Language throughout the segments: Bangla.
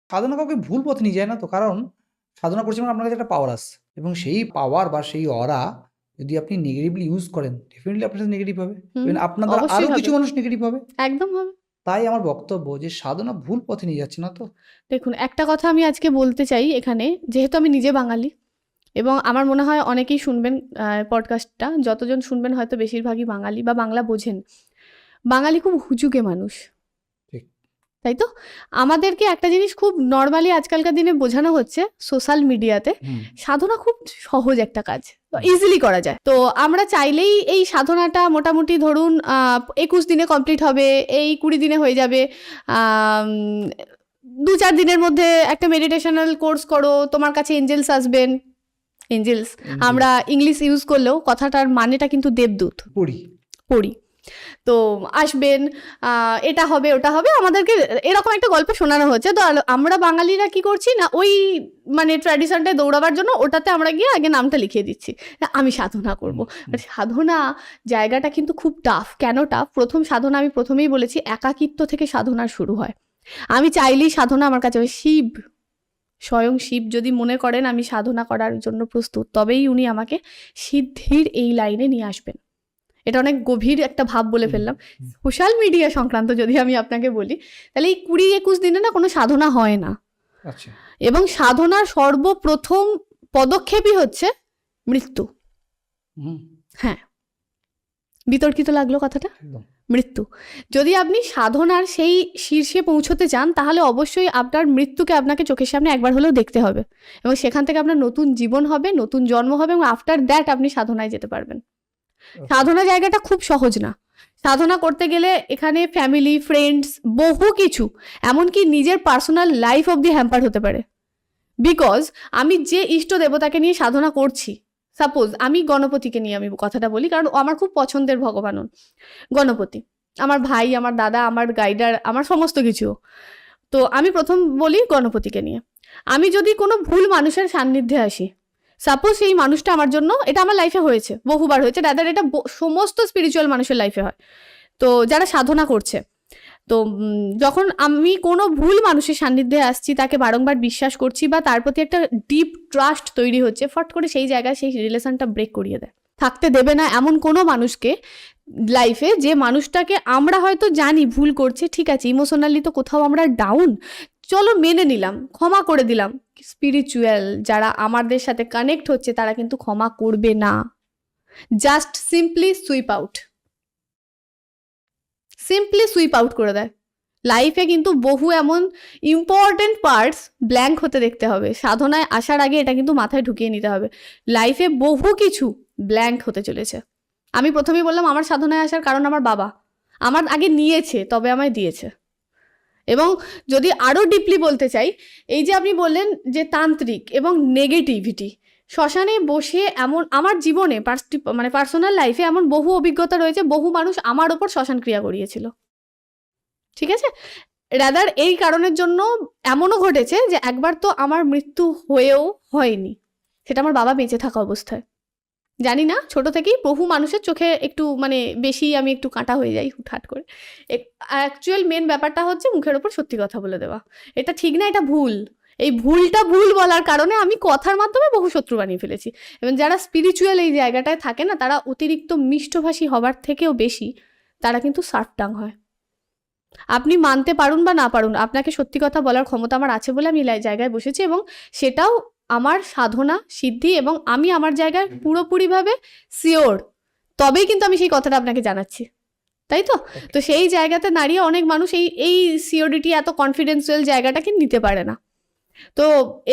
সাধনা কাউকে ভুল পথে নিয়ে যায় না তো, কারণ সাধনা করছে মানে আপনার কাছে একটা পাওয়ার আছে, এবং সেই পাওয়ার বা সেই অরা যদি আপনি নেগেটিভলি ইউজ করেন, ডেফিনেটলি আপনার সাথে নেগেটিভ হবে, হুম, আপনার দ্বারা অবশ্যই আরো হবে, কিছু মানুষ নেগেটিভ হবে। একদম হবে। তাই আমার বক্তব্য যে সাধনা ভুল পথে নিয়ে যাচ্ছে না তো। দেখুন, একটা কথা আমি আজকে বলতে চাই এখানে, যেহেতু আমি নিজে বাঙালি এবং আমার মনে হয় অনেকেই শুনবেন পডকাস্টটা, যতজন শুনবেন হয়তো বেশিরভাগই বাঙালি বা বাংলা বোঝেন। বাঙালি খুব হুজুগে মানুষ, ঠিক। তাই তো? আমাদেরকে একটা জিনিস খুব নর্মালি আজকালকার দিনে বোঝানো হচ্ছে সোশ্যাল মিডিয়াতে, সাধনা খুব সহজ একটা কাজ, ইজিলি করা যায়। তো আমরা চাইলেই এই সাধনাটা মোটামুটি ধরুন 21 দিনে কমপ্লিট হবে, এই 20 দিনে হয়ে যাবে, 2-4 দিনের মধ্যে একটা মেডিটেশনাল কোর্স করো, তোমার কাছে এঞ্জেলস আসবেন। এঞ্জেলস আমরা ইংলিশ ইউজ করলেও কথাটার মানেটা কিন্তু দেবদূত, পড়ি। তো আসবেন, এটা হবে ওটা হবে, আমাদেরকে এরকম একটা গল্প শোনানো হচ্ছে। তো আমরা বাঙালিরা কি করছি না, ওই মানে ট্র্যাডিশনটায় দৌড়াবার জন্য ওটাতে আমরা গিয়ে আগে নামটা লিখিয়ে দিচ্ছি, আমি সাধনা করব। সাধনা জায়গাটা কিন্তু খুব টাফ। কেন টাফ? প্রথম সাধনা, আমি প্রথমেই বলেছি, একাকিত্ব থেকে সাধনা শুরু হয়। আমি চাইলেই সাধনা আমার কাছে, শিব, স্বয়ং শিব যদি মনে করেন আমি সাধনা করার জন্য প্রস্তুত, তবেই উনি আমাকে সিদ্ধির এই লাইনে নিয়ে আসবেন। এটা অনেক গভীর একটা ভাব বলে ফেললাম। সোশ্যাল মিডিয়া সংক্রান্ত যদি আমি আপনাকে বলি, তাহলে এই 20-21 দিনে না কোনো সাধনা হয় না। এবং সাধনার সর্বপ্রথম পদক্ষেপই হচ্ছে মৃত্যু। হ্যাঁ, বিতর্কিত লাগলো কথাটা? মৃত্যু। যদি আপনি সাধনার সেই শীর্ষে পৌঁছতে চান, তাহলে অবশ্যই আপনার মৃত্যুকে আপনাকে চোখের সামনে একবার হলেও দেখতে হবে, এবং সেখান থেকে আপনার নতুন জীবন হবে, নতুন জন্ম হবে, এবং আফটার দ্যাট আপনি সাধনায় যেতে পারবেন। সাধনা জায়গাটা খুব সহজ না। সাধনা করতে গেলে এখানে ফ্যামিলি, ফ্রেন্ডস, বহু কিছু, এমনকি নিজের পার্সোনাল লাইফ অবধি হ্যাম্পার হতে পারে। বিকজ আমি যে ইষ্ট দেবতাকে নিয়ে সাধনা করছি, সাপোজ আমি গণপতিকে নিয়ে আমি কথাটা বলি, কারণ আমার খুব পছন্দের ভগবান গণপতি, আমার ভাই, আমার দাদা, আমার গাইডার, আমার সমস্ত কিছু। তো আমি প্রথম বলি গণপতিকে নিয়ে। আমি যদি কোনো ভুল মানুষের সান্নিধ্যে আসি, সাপোজ সেই মানুষটা আমার জন্য, এটা আমার লাইফে হয়েছে, বহুবার হয়েছে, রাদার এটা সমস্ত স্পিরিচুয়াল মানুষের লাইফে হয়, তো যারা সাধনা করছে। তো যখন আমি কোনো ভুল মানুষের সান্নিধ্যে আসছি, তাকে বারংবার বিশ্বাস করছি বা তার প্রতি একটা ডিপ ট্রাস্ট তৈরি হচ্ছে, ফট করে সেই জায়গায় সেই রিলেশনটা ব্রেক করিয়ে দেয়। থাকতে দেবে না এমন কোনো মানুষকে লাইফে, যে মানুষটাকে আমরা হয়তো জানি ভুল করছে, ঠিক আছে, ইমোশনালি তো কোথাও আমরা ডাউন, চলো মেনে নিলাম, ক্ষমা করে দিলাম। স্পিরিচুয়াল যারা আমাদের সাথে কানেক্ট হচ্ছে, তারা কিন্তু ক্ষমা করবে না, just simply sweep out, simply sweep out করে দেয়। লাইফে কিন্তু বহু এমন ইম্পর্টেন্ট পার্টস ব্ল্যাঙ্ক হতে দেখতে হবে। সাধনায় আসার আগে এটা কিন্তু মাথায় ঢুকিয়ে নিতে হবে, লাইফে বহু কিছু ব্ল্যাঙ্ক হতে চলেছে। আমি প্রথমেই বললাম আমার সাধনায় আসার কারণ আমার বাবা আমার আগে নিয়েছে, তবে আমায় দিয়েছে। এবং যদি আরও ডিপলি বলতে চাই, এই যে আপনি বললেন যে তান্ত্রিক এবং নেগেটিভিটি, শ্মশানে বসে এমন আমার জীবনে মানে পার্সোনাল লাইফে এমন বহু অভিজ্ঞতা রয়েছে, বহু মানুষ আমার ওপর শ্মশান ক্রিয়া করিয়েছিল, ঠিক আছে। রাদার এই কারণের জন্য এমনও ঘটেছে যে একবার তো আমার মৃত্যু হয়েও হয়নি, সেটা আমার বাবা বেঁচে থাকা অবস্থায়। জানি না, ছোট থেকেই বহু মানুষের চোখে একটু মানে বেশি আমি একটু কাঁটা হয়ে যাই হুটহাট করে। অ্যাকচুয়াল মেন ব্যাপারটা হচ্ছে মুখের ওপর সত্যি কথা বলে দেওয়া। এটা ঠিক না, এটা ভুল। এই ভুলটা ভুল বলার কারণে আমি কথার মাধ্যমে বহু শত্রু বানিয়ে ফেলেছি। এবং যারা স্পিরিচুয়াল এই জায়গাটায় থাকে না, তারা অতিরিক্ত মিষ্টভাষী হবার থেকেও বেশি তারা কিন্তু সার্ফটাং হয়। আপনি মানতে পারুন বা না পারুন, আপনাকে সত্যি কথা বলার ক্ষমতা আমার আছে বলে আমি এই জায়গায় বসেছি, এবং সেটাও আমার সাধনা সিদ্ধি, এবং আমি আমার জায়গায় পুরোপুরিভাবে শিওর, তবেই কিন্তু আমি সেই কথাটা আপনাকে জানাচ্ছি, তাই তো? তো সেই জায়গাতে দাঁড়িয়ে অনেক মানুষ এই সিওরিটি, এত কনফিডেন্সিয়াল জায়গাটাকে নিতে পারে না। তো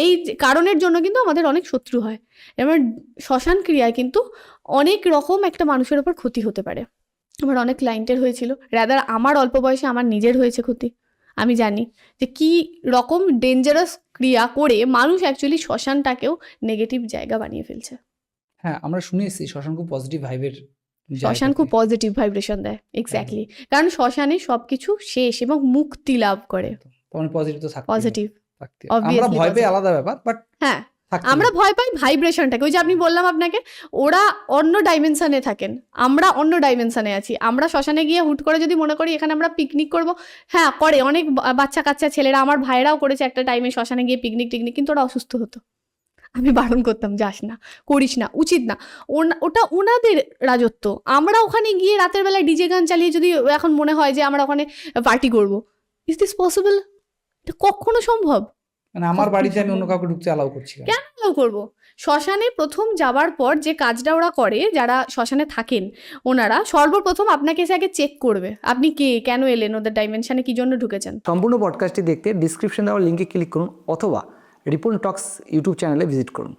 এই কারণের জন্য কিন্তু আমাদের অনেক শত্রু হয়। এবার শ্মশান ক্রিয়ায় কিন্তু অনেক রকম একটা মানুষের ওপর ক্ষতি হতে পারে। আমার অনেক ক্লায়েন্টের হয়েছিল, রাদার আমার অল্প বয়সে আমার নিজের হয়েছে ক্ষতি। আমি জানি যে কি রকম ডেঞ্জারাস ক্রিয়া করে মানুষ অ্যাকচুয়ালি শ্মশানটাকেও নেগেটিভ জায়গা বানিয়ে ফেলছে। হ্যাঁ, আমরা শুনে এসেছি শ্মশান খুব পজিটিভ ভাইবের, শ্মশান খুব পজিটিভ ভাইব্রেশন দেয়, এক্স্যাক্টলি, কারণ শ্মশানে সবকিছু শেষ এবং মুক্তি লাভ করে। তখন পজিটিভ তো থাকতে পজিটিভ, আমরা ভয় পেয়ে আলাদা ব্যাপার, বাট হ্যাঁ থাকতে আমরা ভয় পাই ভাইব্রেশনটাকে। ওই যে আপনি বললাম আপনাকে, ওরা অন্য ডাইমেনশনে থাকেন, আমরা অন্য ডাইমেনশনে আছি। আমরা শ্মশানে গিয়ে হুট করে যদি মনে করি এখানে আমরা পিকনিক করব, হ্যাঁ করে অনেক বাচ্চা কাচ্চা ছেলেরা, আমার ভাইয়েরাও করেছে একটা টাইমে শ্মশানে গিয়ে পিকনিক টিকনিক, কিন্তু ওরা অসুস্থ হতো। আমি বারণ করতাম, যাস না, করিস না, উচিত না। ওটা ওনাদের রাজত্ব। আমরা ওখানে গিয়ে রাতের বেলায় ডিজে গান চালিয়ে যদি এখন মনে হয় যে আমরা ওখানে পার্টি করব, ইজ দিস পসিবল? এটা কখনো সম্ভব? মানে আমার বাড়িতে আমি অন্য কাউকে ঢুকতে অ্যালাউ করছি না। কেন অ্যালাউ করবো? শ্মশানে প্রথম যাবার পর যে কাজটা ওরা করে, যারা শ্মশানে থাকেন ওনারা সর্বপ্রথম আপনাকে এসে আগে চেক করবে আপনি কে, কেন এলেন, ওদের ডাইমেনশনে কি জন্য ঢুকেছেন। সম্পূর্ণ পডকাস্টটি দেখতে ডিসক্রিপশন দেওয়া লিঙ্কে ক্লিক করুন অথবা রিপন টক্স ইউটিউব চ্যানেলে ভিজিট করুন।